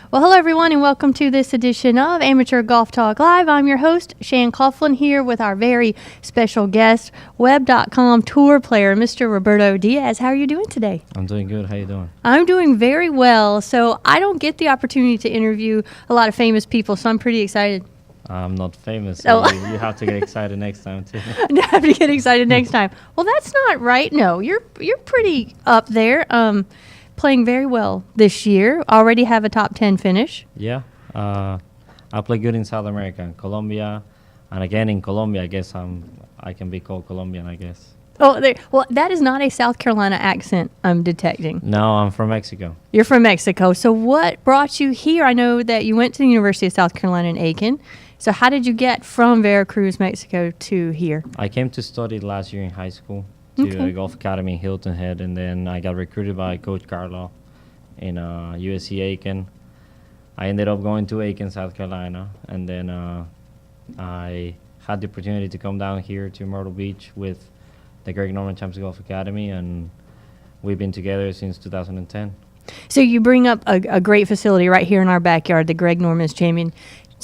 Well, hello, everyone, and welcome to this edition of Amateur Golf Talk Live. I'm your host, Shan Coughlin, here with our very special guest, Web.com tour player, Mr. Roberto Diaz. How are you doing today? I'm doing good. How you doing? I'm doing very well. So I don't get the opportunity to interview a lot of famous people, so I'm pretty excited. I'm not famous, so Oh. you have to get excited next time, too. I have to get excited next time. Well, that's not right. No, you're pretty up there. Playing very well this year. Already have a top 10 finish. Yeah. I play good in South America, in Colombia. And again, in Colombia, I guess I can be called Colombian, I guess. Oh, well, that is not a South Carolina accent I'm detecting. No, I'm from Mexico. You're from Mexico. So what brought you here? I know that you went to the University of South Carolina in Aiken. So how did you get from Veracruz, Mexico to here? I came to study last year in high school to Okay. a golf academy in Hilton Head, and then I got recruited by Coach Carlo in USC Aiken. I ended up going to Aiken, South Carolina, and then I had the opportunity to come down here to Myrtle Beach with the Greg Norman Champs Golf Academy, and we've been together since 2010. So you bring up a great facility right here in our backyard, the Greg Norman's Champion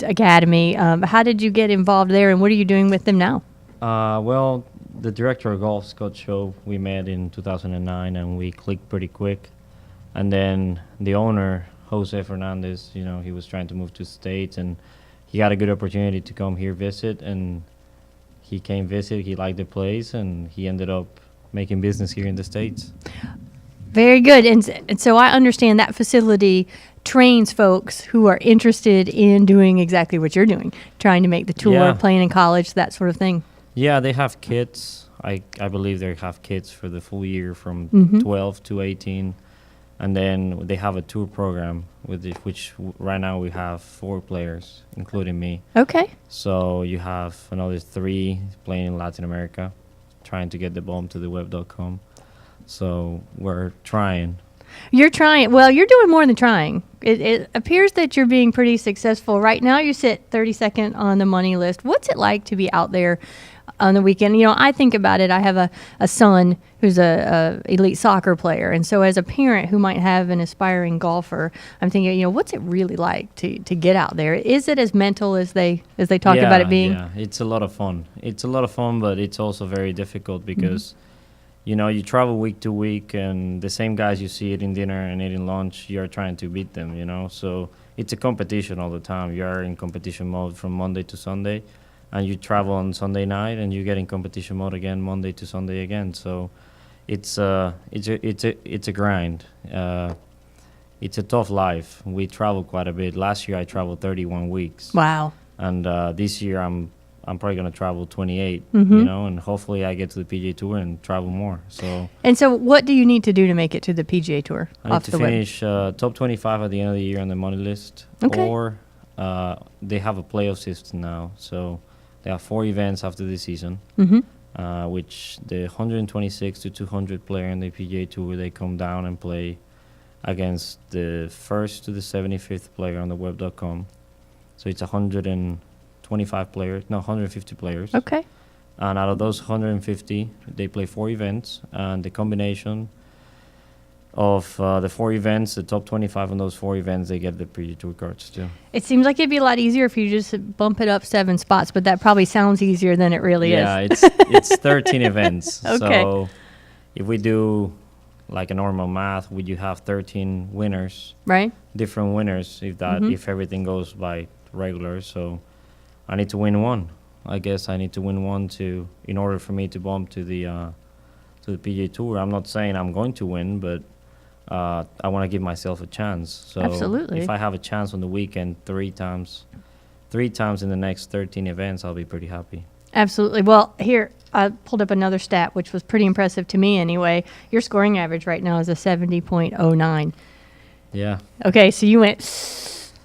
Academy. How did you get involved there, and what are you doing with them now? Well, the director of golf, Scott Show, we met in 2009, and we clicked pretty quick. And then the owner, Jose Fernandez, he was trying to move to the States, and he got a good opportunity to come here visit, and he came visit. He liked the place, and he ended up making business here in the States. Very good. And so I understand that facility trains folks who are interested in doing exactly what you're doing, trying to make the tour, Yeah. playing in college, that sort of thing. Yeah, they have kids. I believe they have kids for the full year from 12 to 18. And then they have a tour program, which right now we have 4 players, including me. Okay. So you have another 3 playing in Latin America, trying to get the bomb to the web.com. So we're trying. You're trying. Well, you're doing more than trying. It appears that you're being pretty successful. Right now, you sit 32nd on the money list. What's it like to be out there on the weekend? I think about it. I have a son who's a elite soccer player. And so as a parent who might have an aspiring golfer, I'm thinking, what's it really like to get out there? Is it as mental as they talk about it being? Yeah, it's a lot of fun. It's a lot of fun, but it's also very difficult because you travel week to week, and the same guys you see eating dinner and eating lunch, you're trying to beat them, So it's a competition all the time. You're in competition mode from Monday to Sunday, and you travel on Sunday night, and you get in competition mode again Monday to Sunday again. So it's a grind. It's a tough life. We travel quite a bit. Last year I traveled 31 weeks. Wow. And this year I'm probably going to travel 28, and hopefully I get to the PGA Tour and travel more. And so what do you need to do to make it to the PGA Tour? I need to finish top 25 at the end of the year on the money list. Okay. Or they have a playoff system now. So they have 4 events after the season, which the 126 to 200 player in the PGA Tour, they come down and play against the 1st to the 75th player on the web.com. So it's 125 players, no, 150 players. Okay. And out of those 150, they play 4 events. And the combination of the 4 events, the top 25 on those 4 events, they get the PGA Tour cards too. It seems like it'd be a lot easier if you just bump it up 7 spots, but that probably sounds easier than it really is. Yeah, it's 13 events. Okay. So if we do like a normal math, would you have 13 winners, Right? different winners, if everything goes by regular. So I need to win 1. I guess I need to win 1 in order for me to bump to the PGA Tour. I'm not saying I'm going to win, but I want to give myself a chance. So Absolutely. if I have a chance on the weekend 3 times in the next 13 events, I'll be pretty happy. Absolutely. Well, here, I pulled up another stat, which was pretty impressive to me anyway. Your scoring average right now is a 70.09. Yeah. Okay, so you went...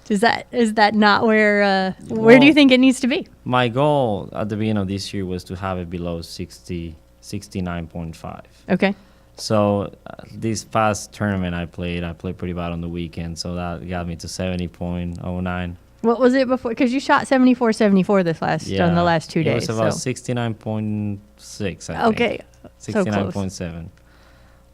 Is that not where do you think it needs to be? My goal at the beginning of this year was to have it below 69.5. Okay. So this past tournament I played pretty bad on the weekend, so that got me to 70.09. What was it before? Because you shot 74 this last on the last 2 days. It was about 69.6, I think. Okay. So close. 69.7.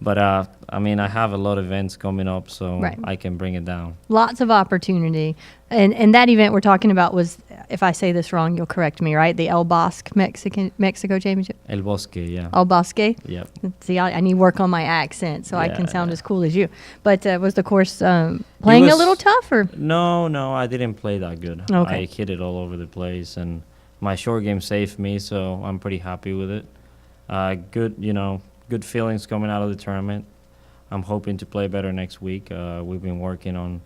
But I mean, I have a lot of events coming up, so Right. I can bring it down. Lots of opportunity. And that event we're talking about was, if I say this wrong, you'll correct me, right? The El Bosque Mexico Championship. El Bosque, yeah. El Bosque. Yep. See, I need to work on my accent so I can Yeah, sound yeah. as cool as you. But was the course playing a was- little tough, or? No, I didn't play that good. Okay. I hit it all over the place, and my short game saved me, so I'm pretty happy with it. Good feelings coming out of the tournament. I'm hoping to play better next week. We've been working on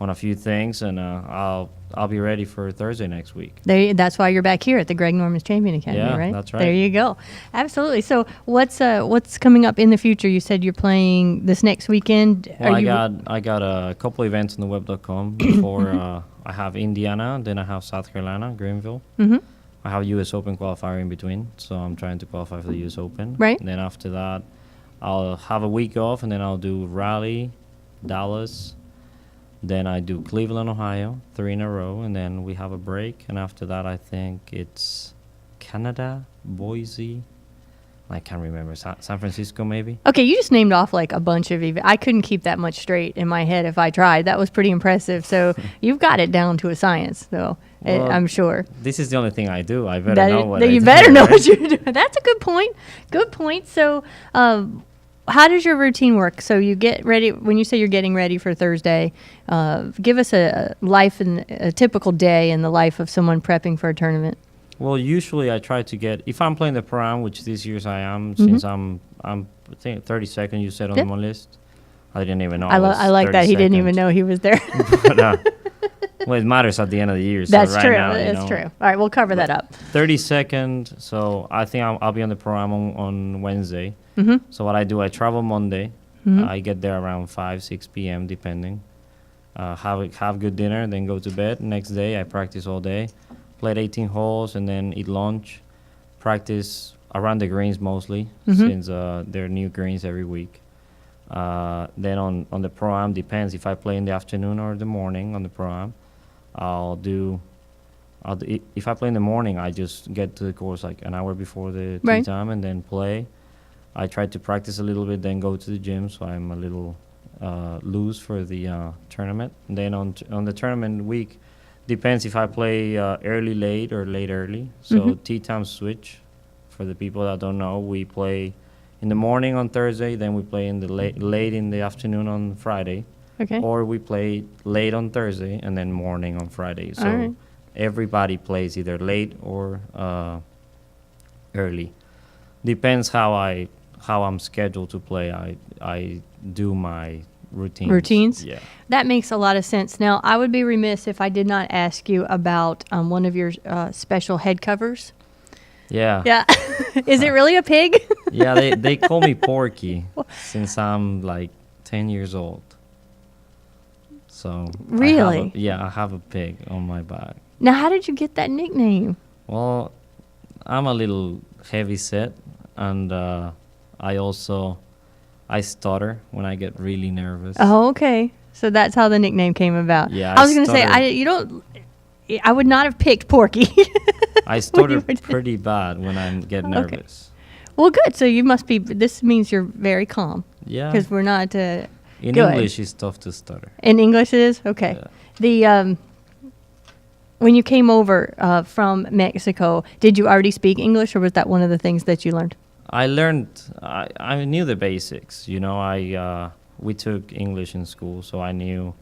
a few things, and I'll be ready for Thursday next week. That's why you're back here at the Greg Norman's Champion Academy, Yeah, right? that's right. There you go. Absolutely. So what's coming up in the future? You said you're playing this next weekend. Well, I got a couple events on the web.com before. I have Indiana, then I have South Carolina, Greenville. Mm-hmm. I have U.S. Open qualifier in between, so I'm trying to qualify for the U.S. Open. Right. And then after that, I'll have a week off, and then I'll do Raleigh, Dallas. Then I do Cleveland, Ohio, 3 in a row, and then we have a break. And after that, I think it's Canada, Boise. I can't remember. San Francisco, maybe. Okay, you just named off like a bunch of events. I couldn't keep that much straight in my head if I tried. That was pretty impressive. So you've got it down to a science, though. Well, I'm sure. This is the only thing I do. I better know what I you do, better know right? what you're doing. That's a good point. Good point. So, how does your routine work? So you get ready when you say you're getting ready for Thursday. Give us a life and a typical day in the life of someone prepping for a tournament. Well, usually I try to get, if I'm playing the Pro-Am, which this year's I am, since I'm I think 32nd you said on Yep. my list. I didn't even know. I like that he didn't even know he was there. But, well, it matters at the end of the year. So That's right true. Now, That's true. All right, we'll cover that up. 32nd, so I think I'll be on the Pro-Am on Wednesday. Mm-hmm. So what I do, I travel Monday. I get there around 5, 6 p.m. depending. Have good dinner, then go to bed. Next day, I practice all day. Played 18 holes and then eat lunch. Practice around the greens mostly, since there are new greens every week. Then on the Pro-Am, depends if I play in the afternoon or the morning on the Pro-Am. If I play in the morning, I just get to the course like an hour before the tee Right. time and then play. I try to practice a little bit, then go to the gym, so I'm a little loose for the tournament. And then on the tournament week, depends if I play early, late, or late, early. So tee time switch. For the people that don't know, we play in the morning on Thursday, then we play in the late in the afternoon on Friday. Okay. Or we play late on Thursday and then morning on Friday. So right. everybody plays either late or early. Depends how I'm scheduled to play. I do my routines. Yeah. That makes a lot of sense. Now, I would be remiss if I did not ask you about one of your special head covers. Yeah. Yeah. Is it really a pig? Yeah, they call me Porky since I'm like 10 years old. So Really? I have a pig on my back. Now, how did you get that nickname? Well, I'm a little heavy set, and I stutter when I get really nervous. Oh, okay. So that's how the nickname came about. Yeah, I I was going to say, stuttered. I would not have picked Porky. I stutter pretty bad when I get nervous. Well, good. So this means you're very calm. Yeah. Because we're not, In good. English, it's tough to stutter. In English it is? Okay. Yeah. When you came over from Mexico, did you already speak English, or was that one of the things that you learned? I learned. I knew the basics. We took English in school, so I knew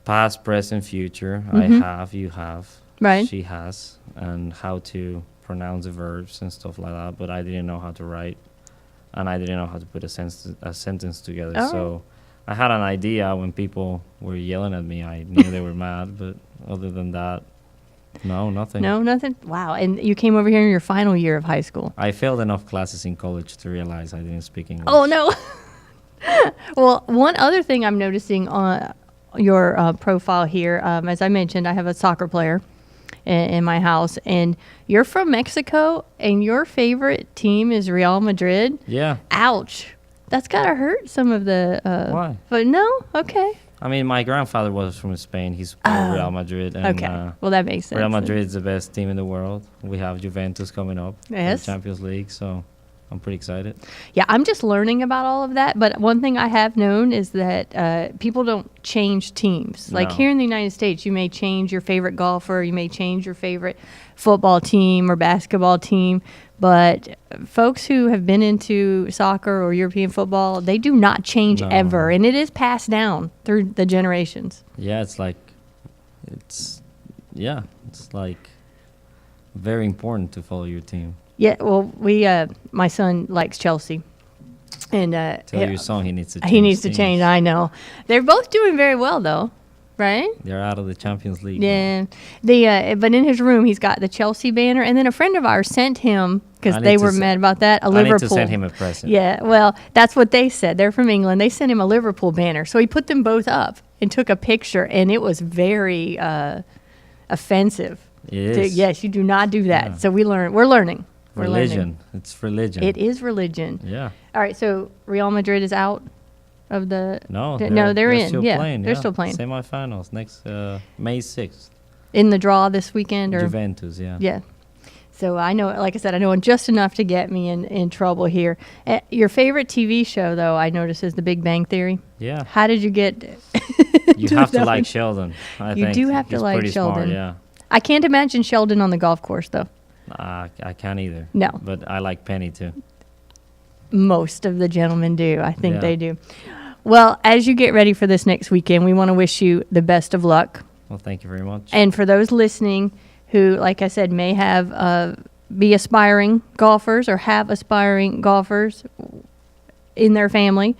past, present, future. I have, you have, Right. she has, and how to pronounce the verbs and stuff like that. But I didn't know how to write, and I didn't know how to put a sentence together. All So I had an idea when people were yelling at me. I knew they were mad, but other than that, no, nothing. No, nothing? Wow. And you came over here in your final year of high school. I failed enough classes in college to realize I didn't speak English. Oh, no. Well, one other thing I'm noticing on your profile here, as I mentioned, I have a soccer player in my house, and you're from Mexico, and your favorite team is Real Madrid. Yeah. Ouch. That's got to hurt some of the... Why? But no? Okay. I mean, my grandfather was from Spain. He supported Real Madrid. And, Okay. Well, that makes sense. Real Madrid is the best team in the world. We have Juventus coming up in the Yes. Champions League. So, I'm pretty excited. Yeah, I'm just learning about all of that. But one thing I have known is that people don't change teams. Like No. here in the United States, you may change your favorite golfer, you may change your favorite football team or basketball team. But folks who have been into soccer or European football, they do not change No. ever. And it is passed down through the generations. Yeah, it's like very important to follow your team. Yeah, well, my son likes Chelsea. And Tell your son he needs to change. he needs to teams. change, I know. They're both doing very well, though, right? They're out of the Champions League. Yeah, but in his room he's got the Chelsea banner, and then a friend of ours sent him because I need they to were s- mad about that. A I Liverpool. need to send him a present. Yeah, well, that's what they said. They're from England. They sent him a Liverpool banner, so he put them both up and took a picture, and it was very offensive. It is. Yes, you do not do that. Yeah. So we're learning. We're Religion. learning. It's religion. It is religion. Yeah. All right, so Real Madrid is out of the. No. They're in. Still Yeah, playing. they're still playing. Semifinals next May 6th. In the draw this weekend, or Juventus. Yeah. yeah. So I know, like I said, I know just enough to get me in trouble here. Your favorite TV show, though, I notice, is The Big Bang Theory. Yeah. How did you get? You to have to that like one? Sheldon. I You think do have to He's like pretty smart, Sheldon. yeah. I can't imagine Sheldon on the golf course, though. I can't either. No. But I like Penny too. Most of the gentlemen do. I think Yeah. they do. Well, as you get ready for this next weekend, we want to wish you the best of luck. Well, thank you very much. And for those listening who, like I said, may have be aspiring golfers or have aspiring golfers in their family,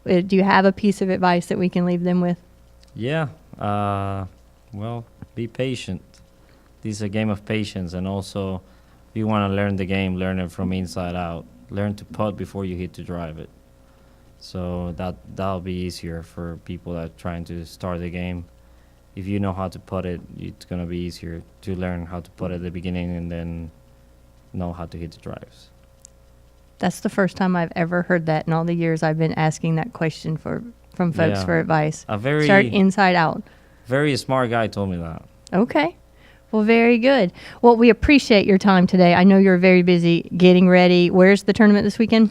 do you have a piece of advice that we can leave them with? Yeah. Well, be patient. This is a game of patience, and also, if you want to learn the game, learn it from inside out. Learn to putt before you hit to drive it. So that'll be easier for people that are trying to start the game. If you know how to putt it, it's gonna be easier to learn how to putt at the beginning and then know how to hit the drives. That's the first time I've ever heard that in all the years I've been asking that question from folks Yeah. for advice. A very Start inside out. very smart guy told me that. Okay. Well, very good. Well, we appreciate your time today. I know you're very busy getting ready. Where's the tournament this weekend?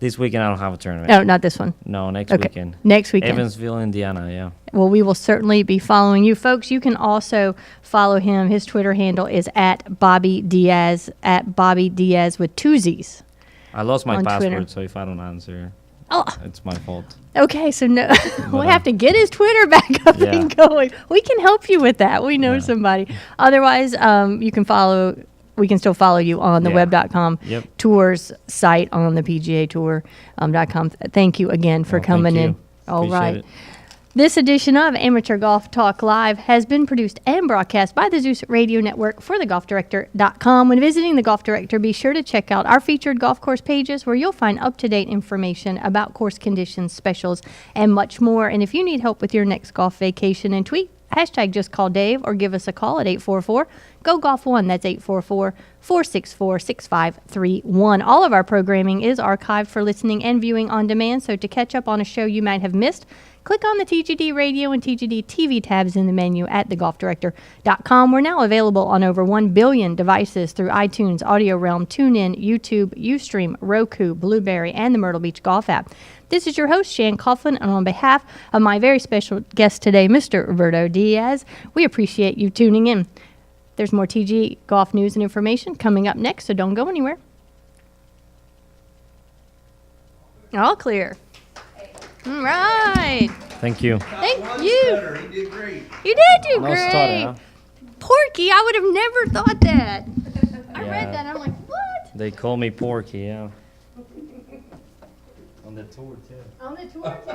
This weekend I don't have a tournament. No, not this one. No, next Okay. weekend. Next weekend. Evansville, Indiana, yeah. Well, we will certainly be following you. Folks, you can also follow him. His Twitter handle is @BobbyDiaz, @BobbyDiaz with two Z's. I lost my On password, Twitter. so if I don't answer, Oh, it's my fault. okay. So no, we'll But, have to get his Twitter back up Yeah. and going. We can help you with that. We know Yeah. somebody. Otherwise, you can follow. We can still follow you on the Yeah. web.com Yep. tours site on the PGA Tour.com. Thank you again for Well, coming thank in. you. All Appreciate right. it. This edition of Amateur Golf Talk Live has been produced and broadcast by the Zeus Radio Network for thegolfdirector.com. When visiting the Golf Director, be sure to check out our featured golf course pages where you'll find up-to-date information about course conditions, specials, and much more. And if you need help with your next golf vacation, and tweet #JustCallDave or give us a call at 844-GO-GOLF1. That's 844-464-6531. All of our programming is archived for listening and viewing on demand, so to catch up on a show you might have missed, click on the TGD Radio and TGD TV tabs in the menu at thegolfdirector.com. We're now available on over 1 billion devices through iTunes, Audio Realm, TuneIn, YouTube, Ustream, Roku, Blueberry, and the Myrtle Beach Golf app. This is your host, Shan Coughlin, and on behalf of my very special guest today, Mr. Roberto Diaz, we appreciate you tuning in. There's more TG golf news and information coming up next, so don't go anywhere. All clear. All right. Thank you. Thank One you. stutter. He did great. You did do No great. stutter, huh? Porky, I would have never thought that. I Yeah. read that and I'm like, what? They call me Porky, yeah. On the tour, too. On the tour too?